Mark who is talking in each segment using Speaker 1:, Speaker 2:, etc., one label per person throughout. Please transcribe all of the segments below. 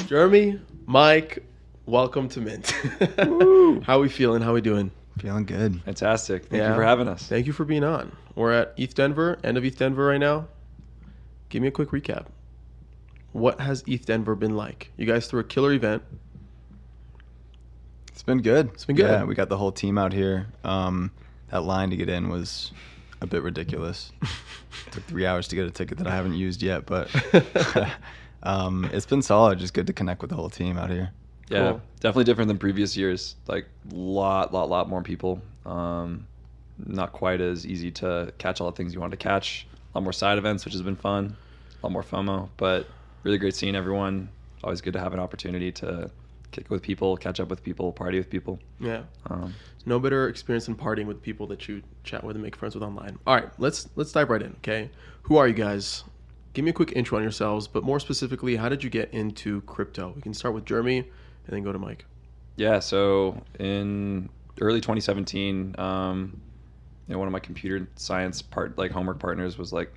Speaker 1: Jeremy, Mike, welcome to Mint. How we feeling? How we doing?
Speaker 2: Feeling good.
Speaker 3: Fantastic. Thank you for having us.
Speaker 1: Thank you for being on. We're at Eth Denver, end of Eth Denver right now. Give me a quick recap. What has Eth Denver been like? You guys threw a killer event.
Speaker 2: It's been good.
Speaker 1: It's been good.
Speaker 2: Yeah, we got the whole team out here. That line to get in was a bit ridiculous. It took 3 hours to get a ticket that I haven't used yet, but it's been solid. Just good to connect with the whole team out here.
Speaker 3: Yeah,
Speaker 1: Cool.
Speaker 3: definitely different than previous years. Like lot more people. Not quite as easy to catch all the things you wanted to catch. A lot more side events, which has been fun. A lot more FOMO, but really great seeing everyone. Always good to have an opportunity to kick with people, catch up with people, party with people.
Speaker 1: Yeah. No better experience than partying with people that you chat with and make friends with online. All right, let's dive right in, okay? Who are you guys? Give me a quick intro on yourselves, but more specifically, how did you get into crypto? We can start with Jeremy and then go to Mike.
Speaker 3: Yeah, so in early 2017, one of my computer science homework partners was like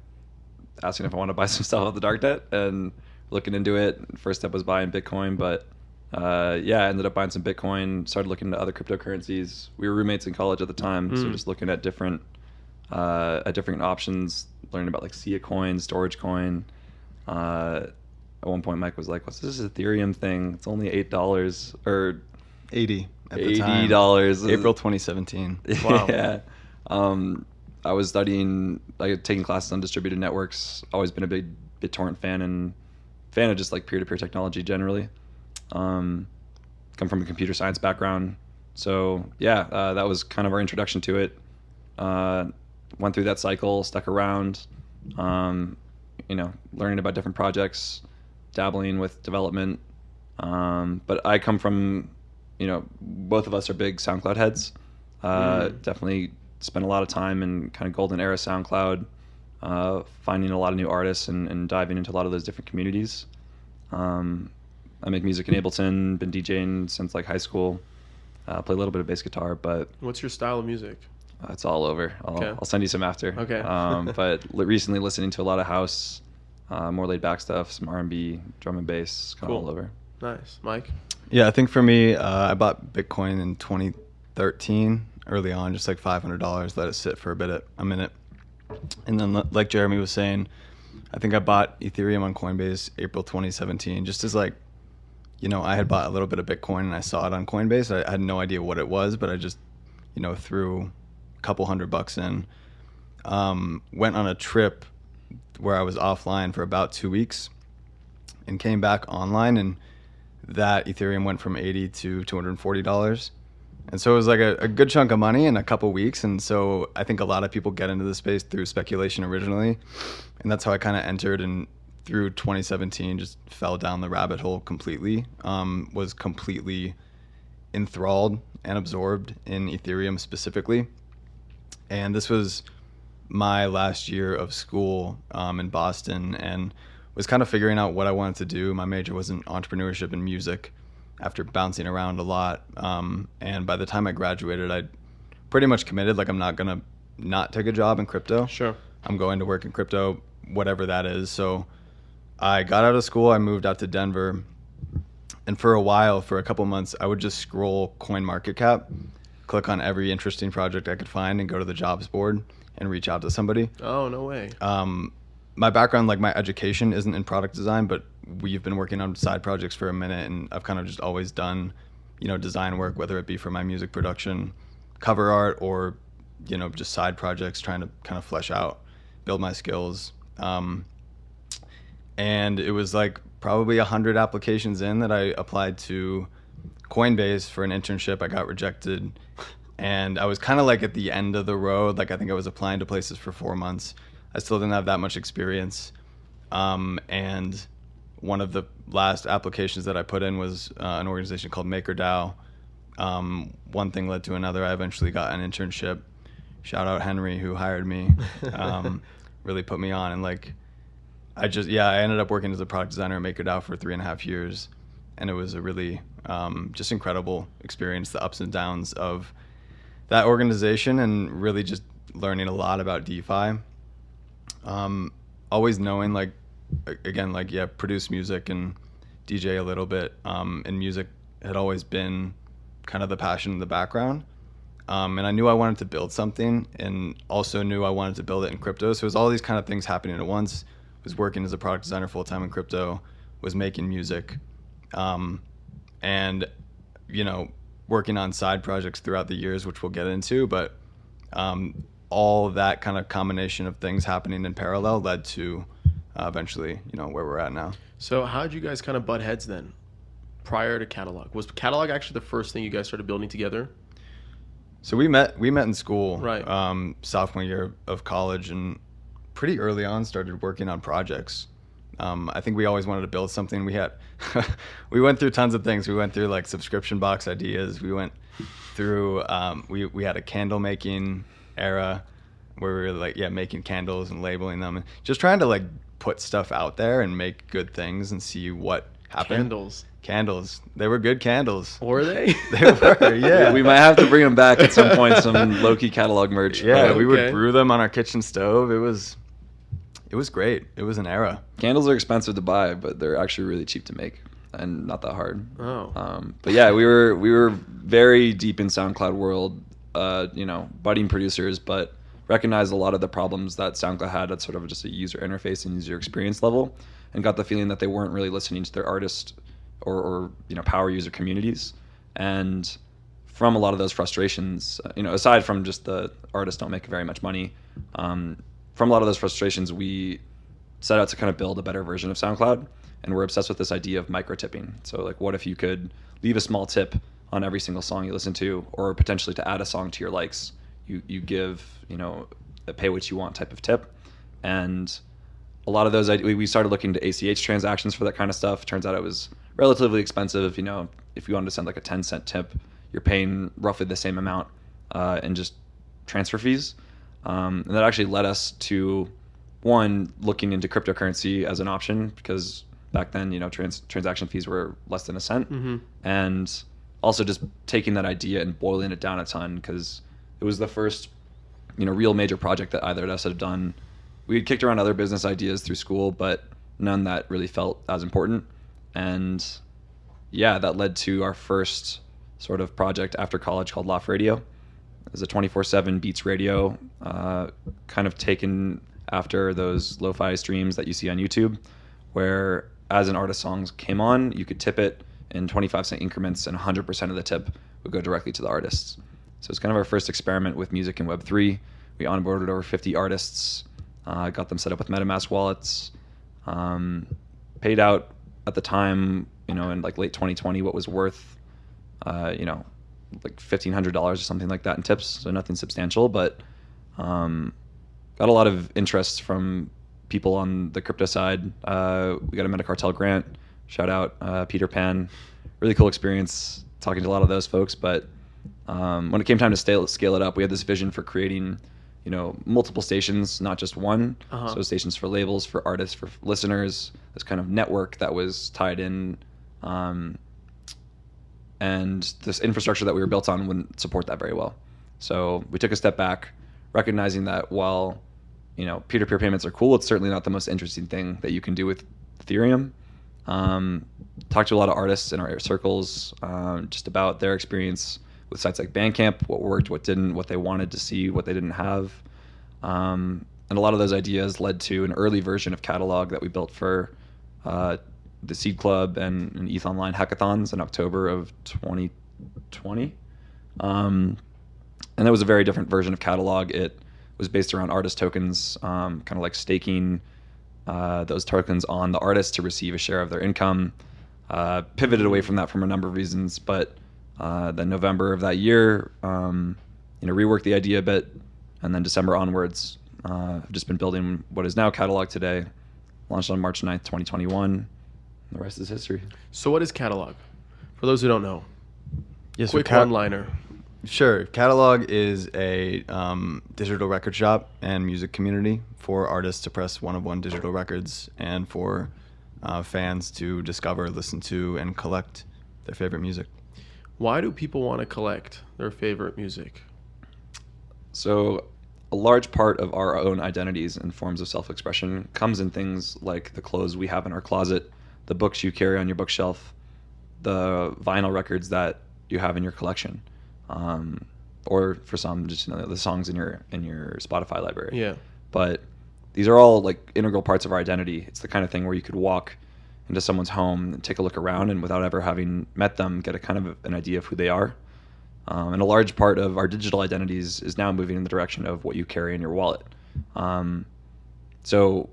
Speaker 3: asking if I want to buy some stuff off the darknet, and looking into it. First step was buying Bitcoin, but I ended up buying some Bitcoin, started looking into other cryptocurrencies. We were roommates in college at the time, so just looking at different options, learning about like Sia coin, storage coin. At one point, Mike was like, "What's this Ethereum thing? It's only $8 or
Speaker 2: 80 at the time.
Speaker 3: $80."
Speaker 2: April 2017.
Speaker 1: Wow.
Speaker 3: Yeah. I was studying, taking classes on distributed networks. Always been a big BitTorrent fan and fan of just like peer-to-peer technology generally. Come from a computer science background, so that was kind of our introduction to it. Went through that cycle, stuck around, learning about different projects, dabbling with development. But I come from, both of us are big SoundCloud heads. Definitely spent a lot of time in kind of golden era SoundCloud, finding a lot of new artists and diving into a lot of those different communities. I make music in Ableton, been DJing since like high school. Play a little bit of bass guitar, but
Speaker 1: What's your style of music?
Speaker 3: it's all over. I'll send you some after.
Speaker 1: Okay.
Speaker 3: But recently listening to a lot of house, more laid back stuff, some R&B, drum and bass, kind of all over.
Speaker 1: Nice. Mike?
Speaker 2: Yeah, I think for me, I bought Bitcoin in 2013, early on, just like $500, let it sit for a minute. And then like Jeremy was saying, I think I bought Ethereum on Coinbase April 2017, just as like, I had bought a little bit of Bitcoin and I saw it on Coinbase. I had no idea what it was, but I just, threw a couple $100 in. Went on a trip where I was offline for about 2 weeks and came back online, and that Ethereum went from $80 to $240. And so it was like a good chunk of money in a couple weeks. And so I think a lot of people get into the space through speculation originally. And that's how I kind of entered, and through 2017 just fell down the rabbit hole completely. Was completely enthralled and absorbed in Ethereum specifically. And this was my last year of school in Boston, and was kind of figuring out what I wanted to do. My major was in entrepreneurship and music after bouncing around a lot. And by the time I graduated, I'd pretty much committed, like I'm not going to not take a job in crypto.
Speaker 1: Sure.
Speaker 2: I'm going to work in crypto, whatever that is. So I got out of school, I moved out to Denver, and for a while, for a couple months, I would just scroll CoinMarketCap, click on every interesting project I could find, and go to the jobs board and reach out to somebody.
Speaker 1: Oh, no way.
Speaker 2: My background, like my education, isn't in product design, but we've been working on side projects for a minute, and I've kind of just always done, design work, whether it be for my music production, cover art, or, just side projects, trying to kind of flesh out, build my skills. And it was like probably 100 applications in that I applied to Coinbase for an internship. I got rejected, and I was kind of like at the end of the road. Like I think I was applying to places for 4 months. I still didn't have that much experience. And one of the last applications that I put in was an organization called MakerDAO. One thing led to another. I eventually got an internship. Shout out Henry, who hired me. Really put me on, and like I ended up working as a product designer at MakerDAO for 3.5 years, and it was a really just incredible experience, the ups and downs of that organization, and really just learning a lot about DeFi. Always knowing, like, again, like, produce music and DJ a little bit, and music had always been kind of the passion in the background. And I knew I wanted to build something, and also knew I wanted to build it in crypto. So it was all these kind of things happening at once. I was working as a product designer full-time in crypto, was making music, and, you know, working on side projects throughout the years, which we'll get into. But all that kind of combination of things happening in parallel led to eventually, you know, where we're at now.
Speaker 1: So how did you guys kind of butt heads then prior to Catalog? Was Catalog actually the first thing you guys started building together?
Speaker 2: So we met in school,
Speaker 1: Right.
Speaker 2: Sophomore year of college, and pretty early on started working on projects. I think we always wanted to build something. We had, we went through tons of things. We went through like subscription box ideas. We went through, we had a candle making era where we were like, making candles and labeling them, and just trying to like put stuff out there and make good things and see what happened. Candles. They were good candles.
Speaker 1: Were they?
Speaker 2: They were, yeah.
Speaker 3: We might have to bring them back at some point, some low-key catalog merch.
Speaker 2: Yeah,
Speaker 3: but
Speaker 2: we would brew them on our kitchen stove. It was great. It was an era.
Speaker 3: Candles are expensive to buy, but they're actually really cheap to make and not that hard.
Speaker 1: Oh.
Speaker 3: But yeah, we were very deep in SoundCloud world, you know, budding producers, but recognized a lot of the problems that SoundCloud had at sort of just a user interface and user experience level, and got the feeling that they weren't really listening to their artist or you know, power user communities. And from a lot of those frustrations, you know, aside from just the artists don't make very much money, from a lot of those frustrations, we set out to kind of build a better version of SoundCloud, and we're obsessed with this idea of micro tipping. So like, what if you could leave a small tip on every single song you listen to, or potentially to add a song to your likes, you give, you know, a pay what you want type of tip. And a lot of those, we started looking to ACH transactions for that kind of stuff. Turns out it was relatively expensive. You know, if you wanted to send like a 10-cent tip, you're paying roughly the same amount in just transfer fees. And that actually led us to, one, looking into cryptocurrency as an option, because back then, you know, transaction fees were less than a cent.
Speaker 1: Mm-hmm.
Speaker 3: And also just taking that idea and boiling it down a ton, because it was the first, you know, real major project that either of us had done. We had kicked around other business ideas through school, but none that really felt as important. And yeah, that led to our first sort of project after college called Loft Radio. It was a 24/7 beats radio, kind of taken after those lo-fi streams that you see on YouTube, where as an artist's songs came on, you could tip it in 25-cent increments, and 100% of the tip would go directly to the artists. So it's kind of our first experiment with music in Web3. We onboarded over 50 artists, got them set up with MetaMask wallets, paid out at the time, you know, in like late 2020, what was worth, you know, like $1,500 or something like that in tips. So nothing substantial, but got a lot of interest from people on the crypto side. We got a Metacartel grant. Shout out Peter Pan. Really cool experience talking to a lot of those folks. But when it came time to scale it up, we had this vision for creating, you know, multiple stations, not just one.
Speaker 1: Uh-huh.
Speaker 3: So stations for labels, for artists, for listeners, this kind of network that was tied in. And this infrastructure that we were built on wouldn't support that very well. So we took a step back, recognizing that while, you know, peer-to-peer payments are cool, it's certainly not the most interesting thing that you can do with Ethereum. Talked to a lot of artists in our circles, just about their experience with sites like Bandcamp, what worked, what didn't, what they wanted to see, what they didn't have. And a lot of those ideas led to an early version of Catalog that we built for the Seed Club and ETH Online hackathons in October of 2020. And that was a very different version of Catalog. It was based around artist tokens, kind of like staking those tokens on the artist to receive a share of their income. Pivoted away from that for a number of reasons, but then November of that year, you know, reworked the idea a bit, and then December onwards, I've just been building what is now Catalog today. Launched on March 9th, 2021. The rest is history.
Speaker 1: So what is Catalog? For those who don't know,
Speaker 2: Yes,
Speaker 1: quick one-liner.
Speaker 2: Sure. Catalog is a digital record shop and music community for artists to press one-of-one digital records, and for fans to discover, listen to, and collect their favorite music.
Speaker 1: Why do people want to collect their favorite music?
Speaker 3: So a large part of our own identities and forms of self-expression comes in things like the clothes we have in our closet, the books you carry on your bookshelf, the vinyl records that you have in your collection, or for some, just the songs in your Spotify library.
Speaker 1: Yeah.
Speaker 3: But these are all like integral parts of our identity. It's the kind of thing where you could walk into someone's home and take a look around, and without ever having met them, get a kind of an idea of who they are. And a large part of our digital identities is now moving in the direction of what you carry in your wallet. So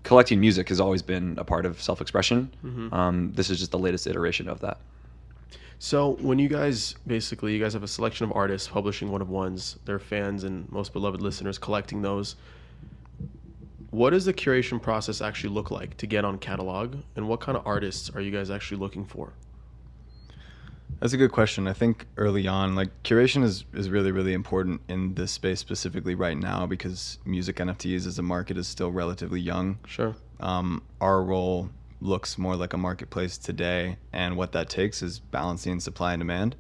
Speaker 3: collecting music has always been a part of self-expression.
Speaker 1: Mm-hmm.
Speaker 3: This is just the latest iteration of that.
Speaker 1: So when you guys have a selection of artists publishing one-of-ones, their fans and most beloved listeners collecting those, what does the curation process actually look like to get on Catalog, and what kind of artists are you guys actually looking for?
Speaker 2: That's a good question. I think early on, like, curation is really, really important in this space specifically right now, because music NFTs as a market is still relatively young.
Speaker 1: Sure.
Speaker 2: Our role looks more like a marketplace today, and what that takes is balancing supply and demand.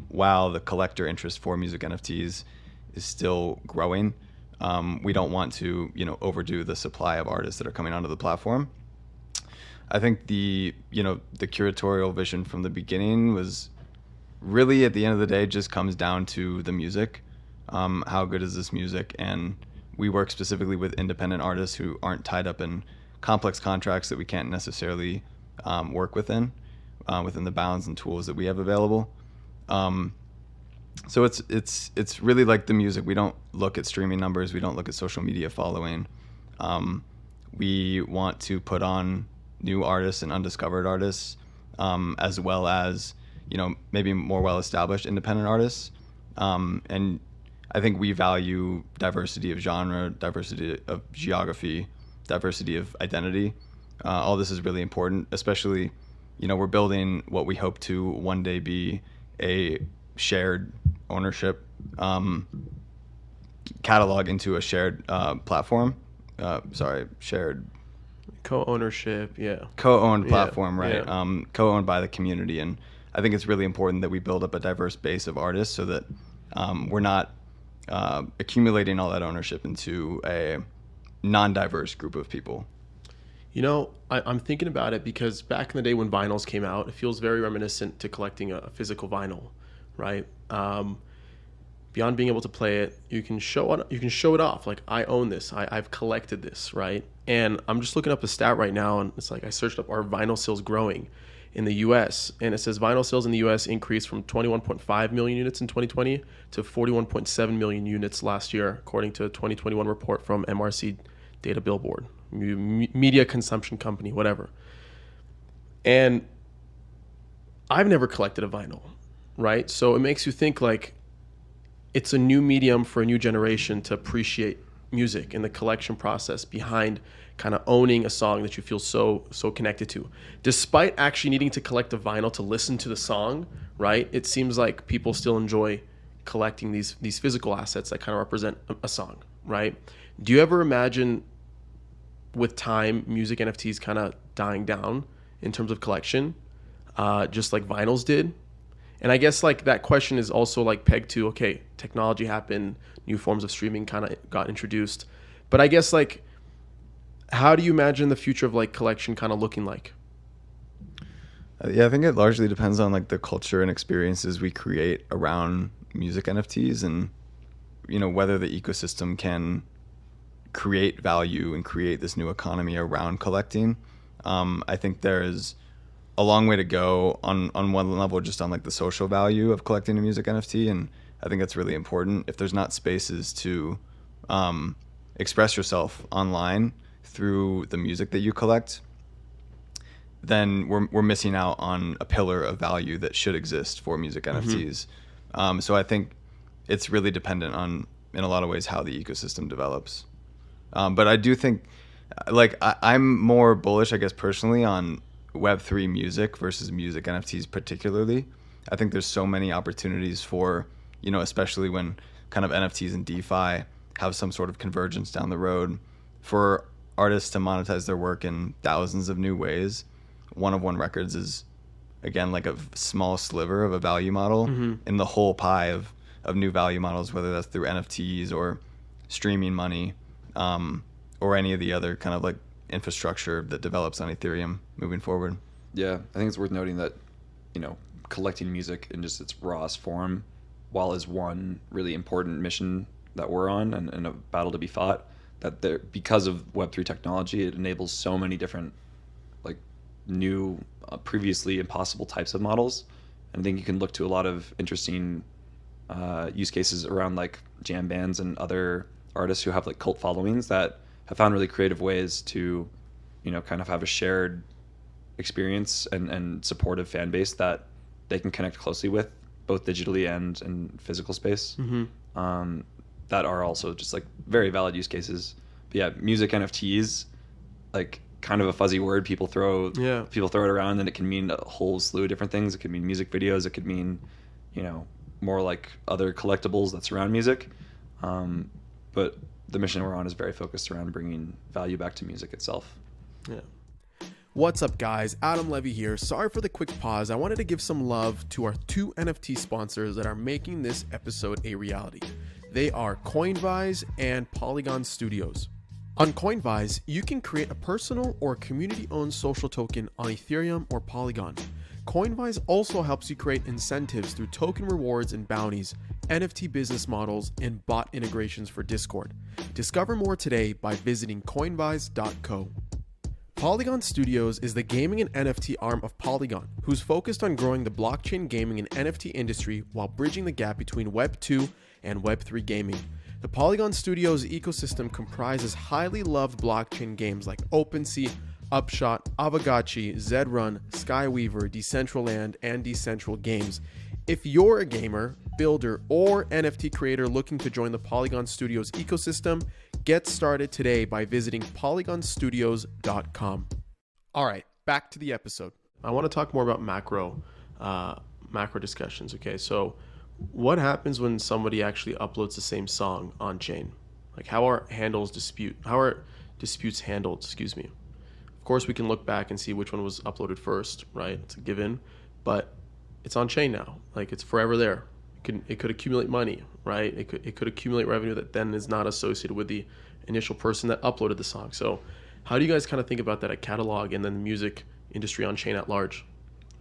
Speaker 2: While the collector interest for music NFTs is still growing, we don't want to, overdo the supply of artists that are coming onto the platform. I think the curatorial vision from the beginning was really, at the end of the day, just comes down to the music. How good is this music? And we work specifically with independent artists who aren't tied up in complex contracts that we can't necessarily work within the bounds and tools that we have available. So it's really like the music. We don't look at streaming numbers. We don't look at social media following. We want to put on new artists and undiscovered artists, as well as, maybe more well-established independent artists. And I think we value diversity of genre, diversity of geography, diversity of identity. All this is really important, especially, we're building what we hope to one day be a shared ownership catalog into a shared platform. Shared
Speaker 1: Co-ownership, yeah.
Speaker 2: Co-owned platform, right?
Speaker 1: Yeah.
Speaker 2: Co-owned by the community. And I think it's really important that we build up a diverse base of artists so that we're not accumulating all that ownership into a non-diverse group of people.
Speaker 1: I'm thinking about it because back in the day when vinyls came out, it feels very reminiscent to collecting a physical vinyl, right? Beyond being able to play it, you can show it off. Like, I own this. I've collected this, right? And I'm just looking up a stat right now, and it's like I searched up, are vinyl sales growing in the U.S.? And it says vinyl sales in the U.S. increased from 21.5 million units in 2020 to 41.7 million units last year, according to a 2021 report from MRC Data Billboard, media consumption company, whatever. And I've never collected a vinyl, right? So it makes you think, like, it's a new medium for a new generation to appreciate music and the collection process behind kind of owning a song that you feel so connected to. Despite actually needing to collect a vinyl to listen to the song, right? It seems like people still enjoy collecting these physical assets that kind of represent a song, right? Do you ever imagine with time music NFTs kind of dying down in terms of collection, just like vinyls did? And I guess, like, that question is also, like, pegged to, okay, technology happened, new forms of streaming kind of got introduced. But I guess, like, how do you imagine the future of, like, collection kind of looking like?
Speaker 2: Yeah, I think it largely depends on, like, the culture and experiences we create around music NFTs, and, whether the ecosystem can create value and create this new economy around collecting. I think there is a long way to go on one level, just on, like, the social value of collecting a music NFT, and I think that's really important. If there's not spaces to express yourself online through the music that you collect, then we're missing out on a pillar of value that should exist for music NFTs. So I think it's really dependent on, in a lot of ways, how the ecosystem develops. But I do think, like, I'm more bullish, I guess, personally, on Web3 music versus music NFTs particularly. I think there's so many opportunities for, especially when kind of NFTs and DeFi have some sort of convergence down the road, for artists to monetize their work in thousands of new ways. One-of-one records is, again, like a small sliver of a value model in the whole pie of new value models, whether that's through NFTs or streaming money, or any of the other kind of, like, infrastructure that develops on Ethereum moving forward.
Speaker 3: Yeah, I think it's worth noting that, collecting music in just its rawest form, while is one really important mission that we're on and a battle to be fought, that there, because of Web3 technology, it enables so many different like new, previously impossible types of models. And I think you can look to a lot of interesting use cases around like jam bands and other artists who have like cult followings that have found really creative ways to, kind of have a shared experience and supportive fan base that they can connect closely with, both digitally and in physical space. That are also just like very valid use cases. But yeah, music NFTs, like kind of a fuzzy word. People throw it around, and it can mean a whole slew of different things. It could mean music videos. It could mean, more like other collectibles that surround music. But the mission we're on is very focused around bringing value back to music itself.
Speaker 1: Yeah. What's up, guys? Adam Levy here. Sorry for the quick pause. I wanted to give some love to our 2 NFT sponsors that are making this episode a reality. They are Coinvise and Polygon Studios. On Coinvise, you can create a personal or community-owned social token on Ethereum or Polygon. Coinvise also helps you create incentives through token rewards and bounties, NFT business models, and bot integrations for Discord. Discover more today by visiting coinvise.co. Polygon Studios is the gaming and NFT arm of Polygon, who's focused on growing the blockchain gaming and NFT industry while bridging the gap between Web 2 and Web 3 gaming. The Polygon Studios ecosystem comprises highly loved blockchain games like OpenSea, Upshot, Avagachi, Zedrun, Skyweaver, Decentraland, and Decentral Games. If you're a gamer, builder, or NFT creator looking to join the Polygon Studios ecosystem, get started today by visiting polygonstudios.com. All right, back to the episode. I want to talk more about macro discussions. Okay, so what happens when somebody actually uploads the same song on chain? Like, how are disputes handled? Excuse me. Of course, we can look back and see which one was uploaded first, right? It's a given, but it's on chain now. Like, it's forever there. It could accumulate money, right? It could accumulate revenue that then is not associated with the initial person that uploaded the song. So how do you guys kind of think about that at Catalog and then the music industry on chain at large?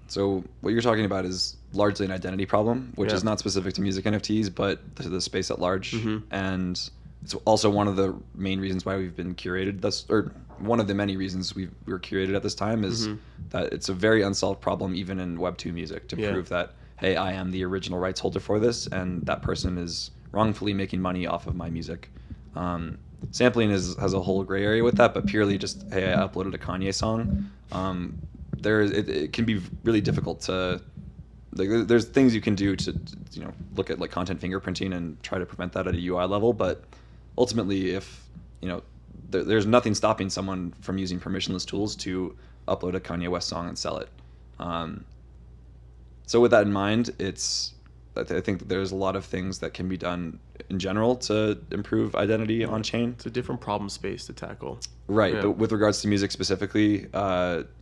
Speaker 3: So what you're talking about is largely an identity problem, which is not specific to music NFTs, but to the space at large. And it's also one of the main reasons why we've been curated. Or one of the many reasons we were curated at this time is that it's a very unsolved problem, even in Web 2 music, to prove that, hey, I am the original rights holder for this, and that person is wrongfully making money off of my music. Sampling has a whole gray area with that, but purely just, hey, I uploaded a Kanye song. It can be really difficult to, like, there's things you can do to look at like content fingerprinting and try to prevent that at a UI level, but ultimately, if there's nothing stopping someone from using permissionless tools to upload a Kanye West song and sell it. So with that in mind, I think that there's a lot of things that can be done in general to improve identity on chain.
Speaker 1: It's a different problem space to tackle.
Speaker 3: Right, but with regards to music specifically,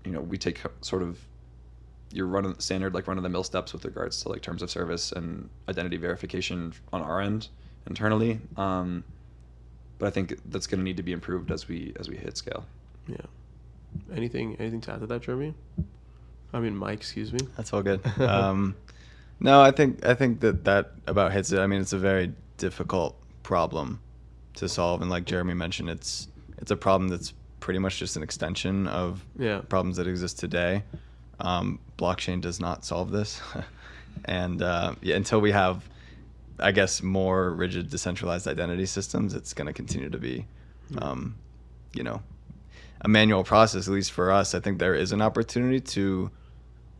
Speaker 3: we take sort of your standard run-of-the-mill steps with regards to like terms of service and identity verification on our end internally. But I think that's going to need to be improved as we hit scale.
Speaker 1: Yeah. Anything to add to that, Jeremy? I mean, Mike, excuse me.
Speaker 2: That's all good. No, I think that about hits it. I mean, it's a very difficult problem to solve, and like Jeremy mentioned, it's a problem that's pretty much just an extension of problems that exist today. Blockchain does not solve this, and until we have, I guess, more rigid decentralized identity systems, it's going to continue to be, a manual process. At least for us, I think there is an opportunity to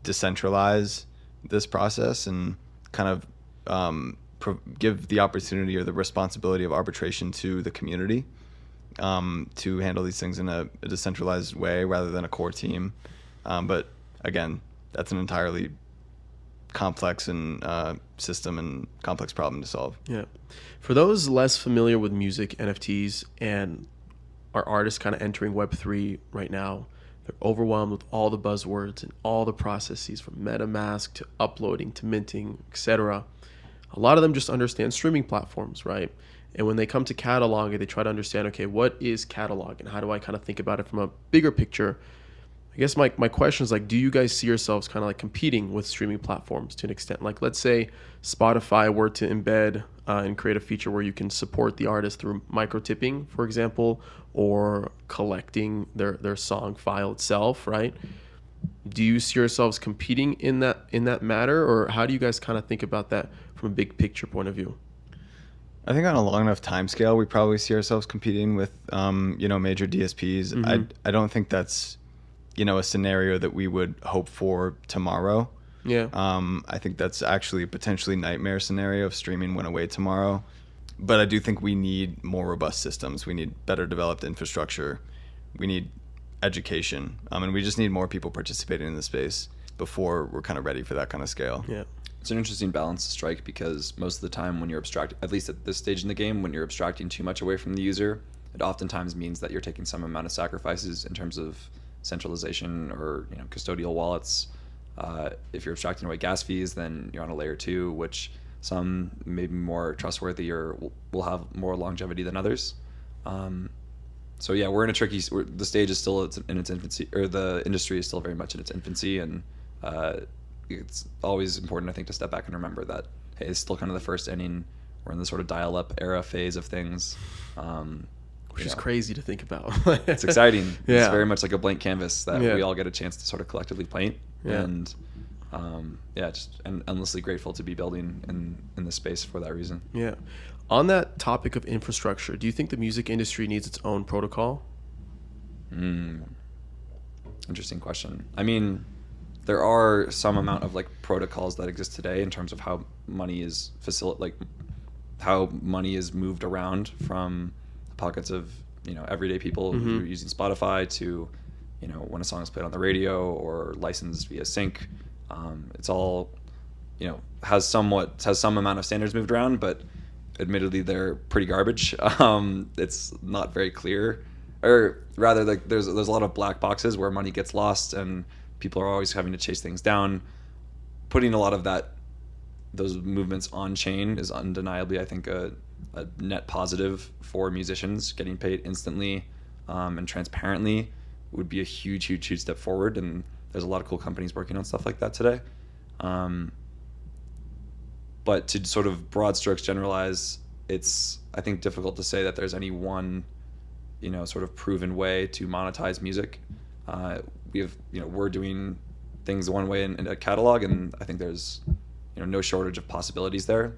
Speaker 2: decentralize this process and kind of give the opportunity or the responsibility of arbitration to the community to handle these things in a decentralized way rather than a core team. But again, that's an entirely complex and system and complex problem to solve.
Speaker 1: Yeah. For those less familiar with music, NFTs, and our artists kind of entering Web3 right now, they're overwhelmed with all the buzzwords and all the processes from MetaMask to uploading to minting, etc. A lot of them just understand streaming platforms, right? And when they come to catalog, they try to understand, okay, what is catalog and how do I kind of think about it from a bigger picture? I guess my question is like, do you guys see yourselves kind of like competing with streaming platforms to an extent? Like, let's say Spotify were to embed and create a feature where you can support the artist through micro tipping, for example, or collecting their song file itself, right? Do you see yourselves competing in that matter, or how do you guys kind of think about that from a big picture point of view?
Speaker 2: I think on a long enough time scale, we probably see ourselves competing with, major DSPs.
Speaker 1: Mm-hmm.
Speaker 2: I don't think that's, a scenario that we would hope for tomorrow.
Speaker 1: Yeah.
Speaker 2: I think that's actually a potentially nightmare scenario if streaming went away tomorrow. But I do think we need more robust systems. We need better developed infrastructure. We need education. And we just need more people participating in the space before we're kind of ready for that kind of scale.
Speaker 1: Yeah.
Speaker 3: It's an interesting balance to strike, because most of the time when you're at least at this stage in the game, when you're abstracting too much away from the user, it oftentimes means that you're taking some amount of sacrifices in terms of centralization or custodial wallets. If you're abstracting away gas fees, then you're on a layer 2, which some may be more trustworthy or will have more longevity than others. So yeah, we're in a tricky. The stage is still in its infancy, or the industry is still very much in its infancy, and it's always important, I think, to step back and remember that, hey, it's still kind of the first inning. We're in the sort of dial-up era phase of things,
Speaker 1: which is crazy to think about.
Speaker 3: It's exciting.
Speaker 1: Yeah.
Speaker 3: It's very much like a blank canvas that we all get a chance to sort of collectively paint.
Speaker 1: Yeah.
Speaker 3: And just endlessly grateful to be building in this space for that reason.
Speaker 1: Yeah. On that topic of infrastructure, do you think the music industry needs its own protocol?
Speaker 3: Interesting question. I mean, there are some amount of like protocols that exist today in terms of how money is how money is moved around from the pockets of everyday people who are using Spotify to when a song is played on the radio or licensed via sync. It's all has some amount of standards moved around, but admittedly they're pretty garbage. It's not very clear, or rather, like there's a lot of black boxes where money gets lost and people are always having to chase things down. Putting a lot of those movements on chain is undeniably, I think, a net positive for musicians. Getting paid instantly and transparently would be a huge step forward, and there's a lot of cool companies working on stuff like that today. But to sort of broad strokes generalize, it's, I think, difficult to say that there's any one sort of proven way to monetize music. We're doing things one way in a catalog, and I think there's no shortage of possibilities there.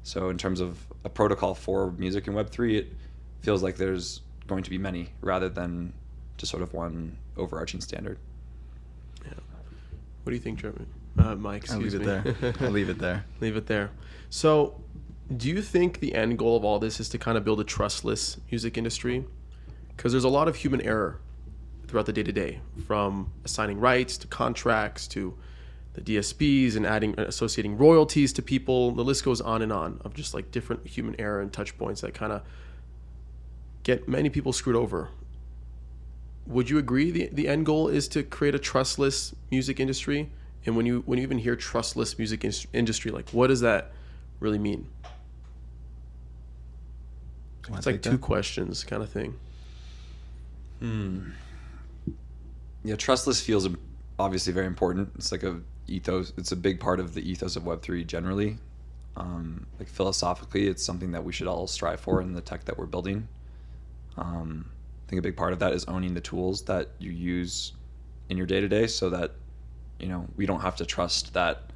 Speaker 3: So in terms of a protocol for music in Web3, it feels like there's going to be many rather than just sort of one overarching standard.
Speaker 1: Yeah. What do you think, Jeremy? Mike, excuse me.
Speaker 2: I'll leave it there.
Speaker 1: Leave it there. So do you think the end goal of all this is to kind of build a trustless music industry? Because there's a lot of human error throughout the day-to-day, from assigning rights to contracts to the DSPs and associating royalties to people. The list goes on and on of just like different human error and touch points that kind of get many people screwed over. Would you agree the end goal is to create a trustless music industry? And when you even hear trustless music industry, like what does that really mean? It's like two questions kind of thing.
Speaker 3: Yeah, trustless feels obviously very important. It's like a ethos. It's a big part of the ethos of Web3 generally. Like philosophically, it's something that we should all strive for in the tech that we're building. I think a big part of that is owning the tools that you use in your day-to-day, so that we don't have to trust that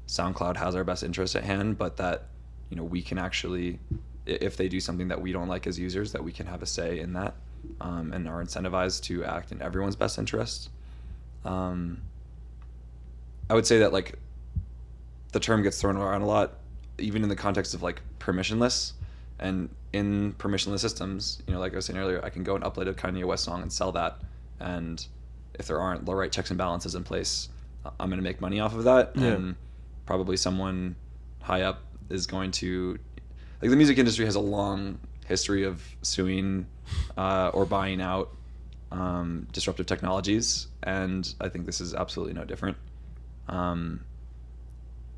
Speaker 3: SoundCloud has our best interest at hand, but that we can actually, if they do something that we don't like as users, that we can have a say in that, and are incentivized to act in everyone's best interest. I would say that like the term gets thrown around a lot, even in the context of like permissionless. And in permissionless systems, like I was saying earlier, I can go and upload a Kanye West song and sell that. And if there aren't the right checks and balances in place, I'm going to make money off of that. Yeah. And probably someone high up is going to, like, the music industry has a long history of suing or buying out disruptive technologies. And I think this is absolutely no different.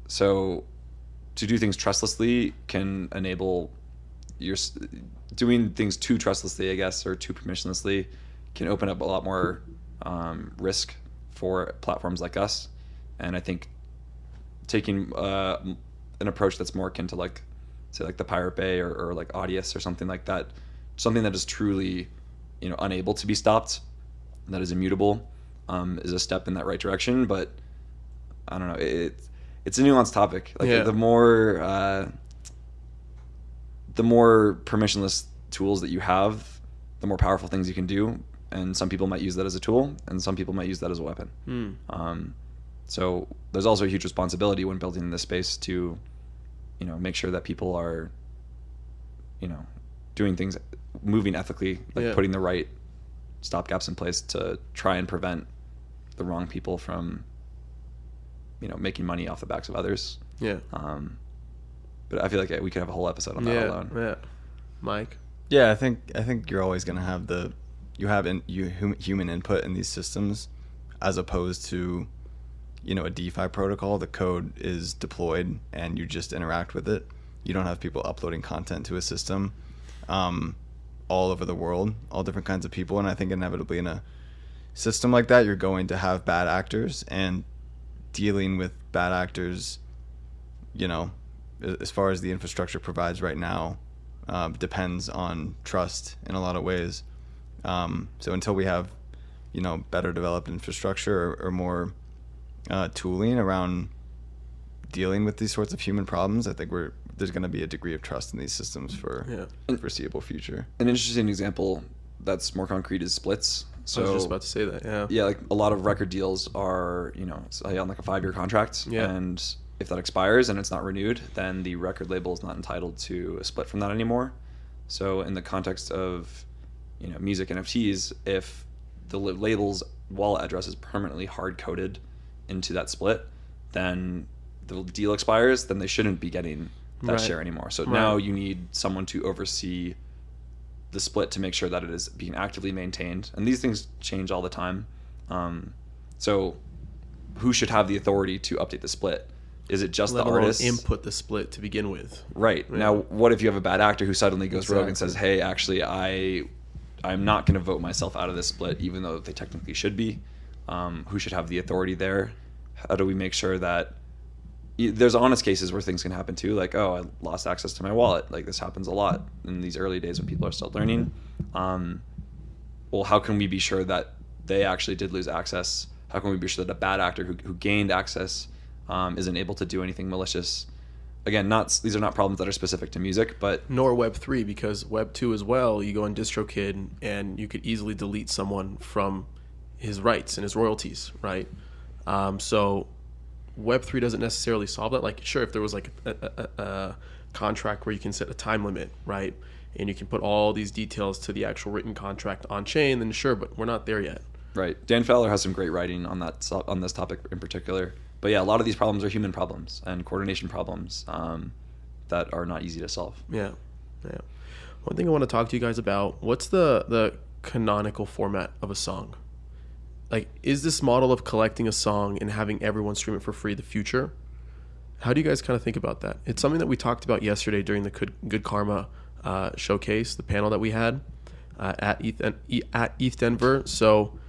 Speaker 3: So to do things trustlessly can enable doing things too trustlessly, I guess, or too permissionlessly can open up a lot more risk for platforms like us. And I think taking an approach that's more akin to like, say, like the Pirate Bay or like Audius or something like that, something that is truly, unable to be stopped, that is immutable, is a step in that right direction. But I don't know, it's a nuanced topic. Like the more permissionless tools that you have, the more powerful things you can do. And some people might use that as a tool, and some people might use that as a weapon. So there's also a huge responsibility when building this space to, make sure that people are, doing things, moving ethically, like putting the right stopgaps in place to try and prevent the wrong people from, making money off the backs of others. Yeah. But I feel like we could have a whole episode on that alone. Yeah.
Speaker 1: Mike?
Speaker 2: Yeah, I think you're always going to have human input in these systems, as opposed to, a DeFi protocol. The code is deployed and you just interact with it. You don't have people uploading content to a system all over the world, all different kinds of people. And I think inevitably in a system like that, you're going to have bad actors, and dealing with bad actors, as far as the infrastructure provides right now, depends on trust in a lot of ways. So until we have, better developed infrastructure or more tooling around dealing with these sorts of human problems, I think there's going to be a degree of trust in these systems for the foreseeable future.
Speaker 3: An interesting example that's more concrete is splits. So
Speaker 1: I was just about to say that.
Speaker 3: Yeah, like a lot of record deals are, on like a 5-year contract, and if that expires and it's not renewed, then the record label is not entitled to a split from that anymore. So in the context of, music NFTs, if the label's wallet address is permanently hard-coded into that split, then the deal expires, then they shouldn't be getting that share anymore. So now you need someone to oversee the split to make sure that it is being actively maintained. And these things change all the time. So who should have the authority to update the split? Is it just the artist?
Speaker 1: Input the split to begin with.
Speaker 3: Right. Yeah. Now, what if you have a bad actor who suddenly goes rogue and says, hey, actually, I'm not going to vote myself out of this split, even though they technically should be? Who should have the authority there? How do we make sure that there's honest cases where things can happen too, like, oh, I lost access to my wallet. Like, this happens a lot in these early days when people are still learning. Well, how can we be sure that they actually did lose access? How can we be sure that a bad actor who gained access isn't able to do anything malicious? Again, these are not problems that are specific to music, but
Speaker 1: nor Web3, because Web2 as well, you go on DistroKid and you could easily delete someone from his rights and his royalties, right? So Web3 doesn't necessarily solve that. Like, sure, if there was like a contract where you can set a time limit, right, and you can put all these details to the actual written contract on chain, then sure, but we're not there yet.
Speaker 3: Right. Dan Fowler has some great writing on this topic in particular. But yeah, a lot of these problems are human problems and coordination problems that are not easy to solve.
Speaker 1: Yeah. One thing I want to talk to you guys about, what's the canonical format of a song? Like, is this model of collecting a song and having everyone stream it for free the future? How do you guys kind of think about that? It's something that we talked about yesterday during the Good Karma showcase, the panel that we had at Eth Denver. So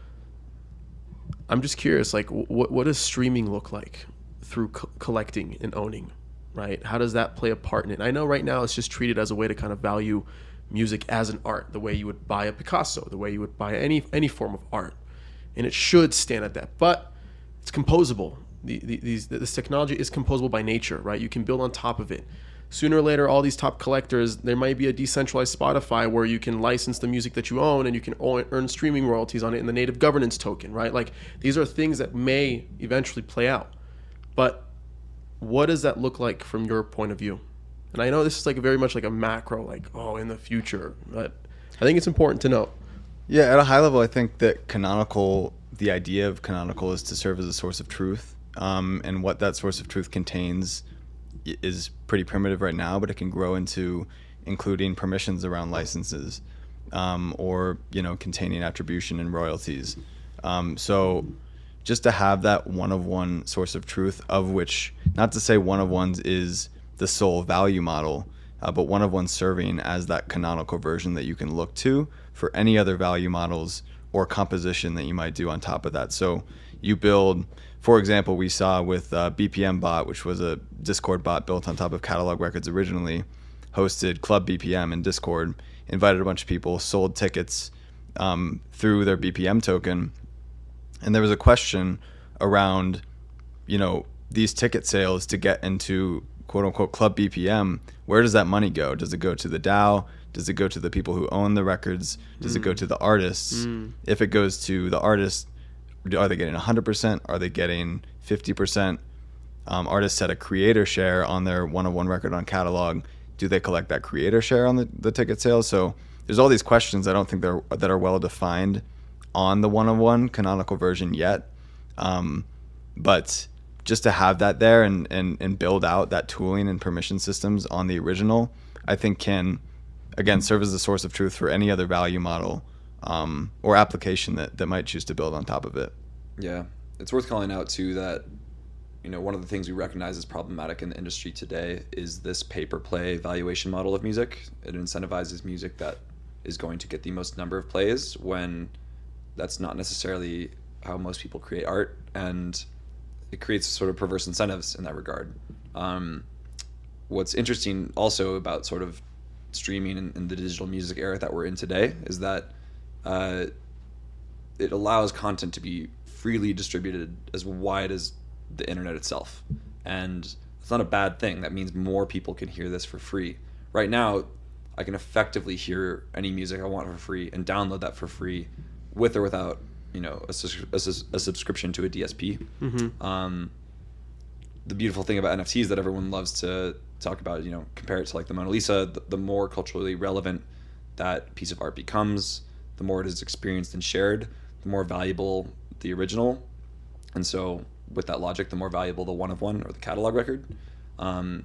Speaker 1: I'm just curious, like, what does streaming look like through collecting and owning, right? How does that play a part in it? I know right now it's just treated as a way to kind of value music as an art, the way you would buy a Picasso, the way you would buy any form of art. And it should stand at that, but it's composable. This technology is composable by nature, right? You can build on top of it. Sooner or later, all these top collectors, there might be a decentralized Spotify where you can license the music that you own and you can earn streaming royalties on it in the native governance token, right? Like, these are things that may eventually play out. But what does that look like from your point of view? And I know this is like very much like a macro, like, oh, in the future, but I think it's important to note.
Speaker 2: Yeah, at a high level, I think that the idea of canonical is to serve as a source of truth. And what that source of truth contains is pretty primitive right now, but it can grow into including permissions around licenses, or, containing attribution and royalties. So just to have that one-of-one source of truth, of which, not to say one-of-ones is the sole value model, but one of one serving as that canonical version that you can look to for any other value models or composition that you might do on top of that. So you build, for example, we saw with BPM Bot, which was a Discord bot built on top of Catalog Records originally, hosted Club BPM in Discord, invited a bunch of people, sold tickets through their BPM token. And there was a question around, these ticket sales to get into quote unquote Club BPM. Where does that money go? Does it go to the DAO? Does it go to the people who own the records? Does it go to the artists? If it goes to the artists, are they getting 100%? Are they getting 50%? Artists had a creator share on their one-of-one record on Catalog. Do they collect that creator share on the ticket sales? So there's all these questions I don't think that are well defined on the one-of-one canonical version yet. But just to have that there and build out that tooling and permission systems on the original, I think can, again, serve as a source of truth for any other value model or application that might choose to build on top of it.
Speaker 3: Yeah, it's worth calling out too that one of the things we recognize as problematic in the industry today is this pay-per-play valuation model of music. It incentivizes music that is going to get the most number of plays when that's not necessarily how most people create art, and it creates sort of perverse incentives in that regard. What's interesting also about sort of streaming in the digital music era that we're in today is that it allows content to be freely distributed as wide as the internet itself. And it's not a bad thing. That means more people can hear this for free. Right now, I can effectively hear any music I want for free and download that for free with or without a subscription to a DSP. The beautiful thing about NFTs that everyone loves to talk about, compare it to like the Mona Lisa, the more culturally relevant that piece of art becomes, the more it is experienced and shared, the more valuable the original. And so with that logic, the more valuable the one-of-one or the catalog record. I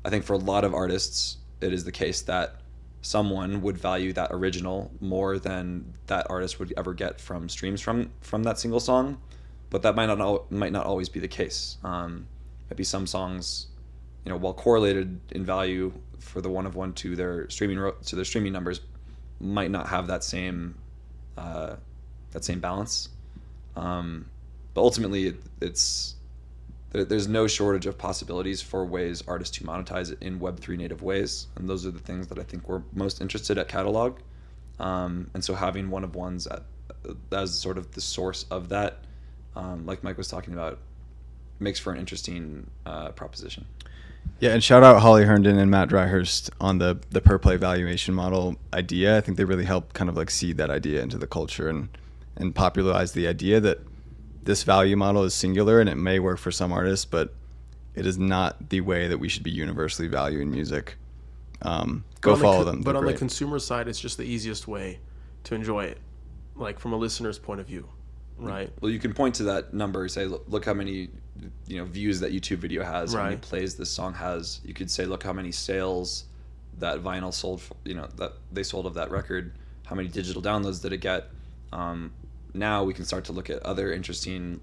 Speaker 3: think for a lot of artists, it is the case that someone would value that original more than that artist would ever get from streams from that single song, but that might not always be the case. Maybe some songs, while correlated in value for the one-of-one to their streaming numbers, might not have that same balance. But ultimately, there's no shortage of possibilities for ways artists to monetize it in Web3 native ways, and those are the things that I think we're most interested at Catalog. And so having one-of-ones as sort of the source of that, like Mike was talking about, makes for an interesting proposition.
Speaker 2: Yeah, and shout out Holly Herndon and Matt Dryhurst on the per play valuation model idea. I think they really helped kind of like seed that idea into the culture and popularize the idea that this value model is singular and it may work for some artists, but it is not the way that we should be universally valuing music. Go follow them.
Speaker 1: But on the consumer side, it's just the easiest way to enjoy it, like from a listener's point of view, right?
Speaker 3: Well, you can point to that number, say, look how many views that YouTube video has, how many plays this song has. You could say, look how many sales that vinyl sold, that they sold of that record. How many digital downloads did it get? Now we can start to look at other interesting,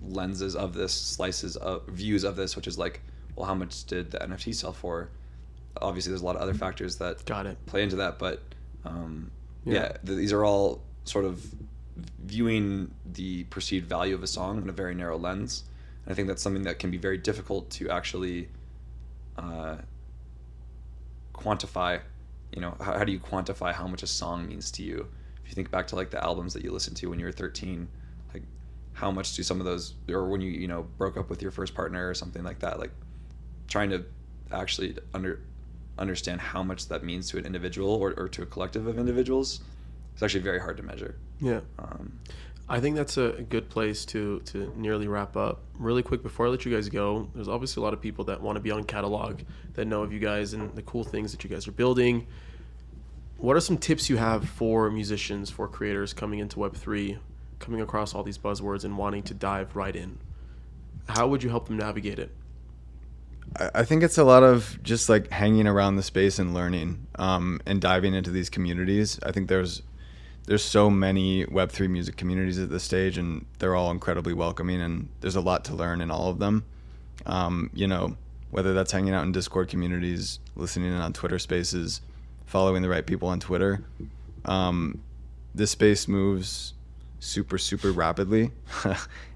Speaker 3: lenses of this, slices of views of this, which is like, well, how much did the NFT sell for? Obviously, there's a lot of other factors that play into that, but these are all sort of viewing the perceived value of a song in a very narrow lens. And I think that's something that can be very difficult to actually quantify. How do you quantify how much a song means to you? If you think back to like the albums that you listened to when you were 13, like how much do some of those, or when you broke up with your first partner or something like that, like trying to actually understand how much that means to an individual or to a collective of individuals, it's actually very hard to measure.
Speaker 1: Yeah. I think that's a good place to nearly wrap up. Really quick before I let you guys go, there's obviously a lot of people that want to be on Catalog, that know of you guys and the cool things that you guys are building. What are some tips you have for musicians, for creators coming into Web3, coming across all these buzzwords and wanting to dive right in? How would you help them navigate it?
Speaker 2: I think it's a lot of just like hanging around the space and learning and diving into these communities. I think there's so many Web3 music communities at this stage, and they're all incredibly welcoming, and there's a lot to learn in all of them. One whether that's hanging out in Discord communities, listening in on Twitter Spaces, following the right people on Twitter. This space moves super, super rapidly.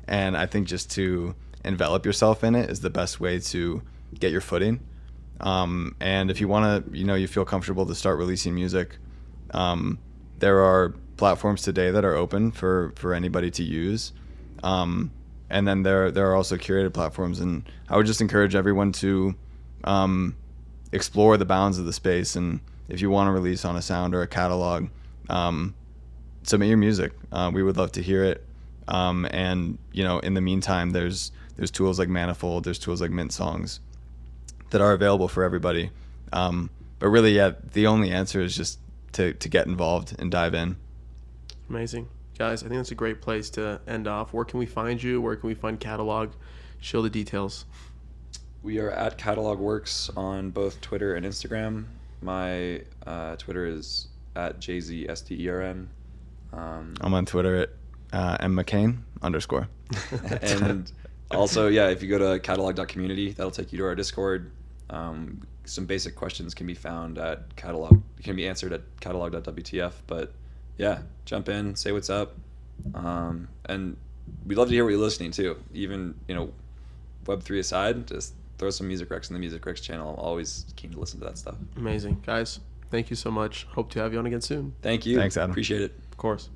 Speaker 2: And I think just to envelop yourself in it is the best way to get your footing. And if you want to, you feel comfortable to start releasing music, there are platforms today that are open for anybody to use. And then there are also curated platforms. And I would just encourage everyone to explore the bounds of the space. And if you want to release on a sound or a catalog, submit your music. We would love to hear it. And in the meantime, there's tools like Manifold, there's tools like Mint Songs that are available for everybody. But really, the only answer is just to get involved and dive in.
Speaker 1: Amazing. Guys, I think that's a great place to end off. Where can we find you? Where can we find Catalog? Show the details.
Speaker 3: We are at Catalog.works on both Twitter and Instagram. My Twitter is at JZSTERN.
Speaker 2: I'm on Twitter at Mckain _.
Speaker 3: And also, if you go to Catalog.community, that'll take you to our Discord. Some basic questions can be found at Catalog. Can be answered at Catalog.wtf. But jump in, say what's up, and we'd love to hear what you're listening to. Even Web3 aside, just throw some music recs in the Music Recs channel. I'm always keen to listen to that stuff.
Speaker 1: Amazing, guys. Thank you so much. Hope to have you on again soon.
Speaker 3: Thank you.
Speaker 2: Thanks, Adam.
Speaker 3: Appreciate it.
Speaker 1: Of course.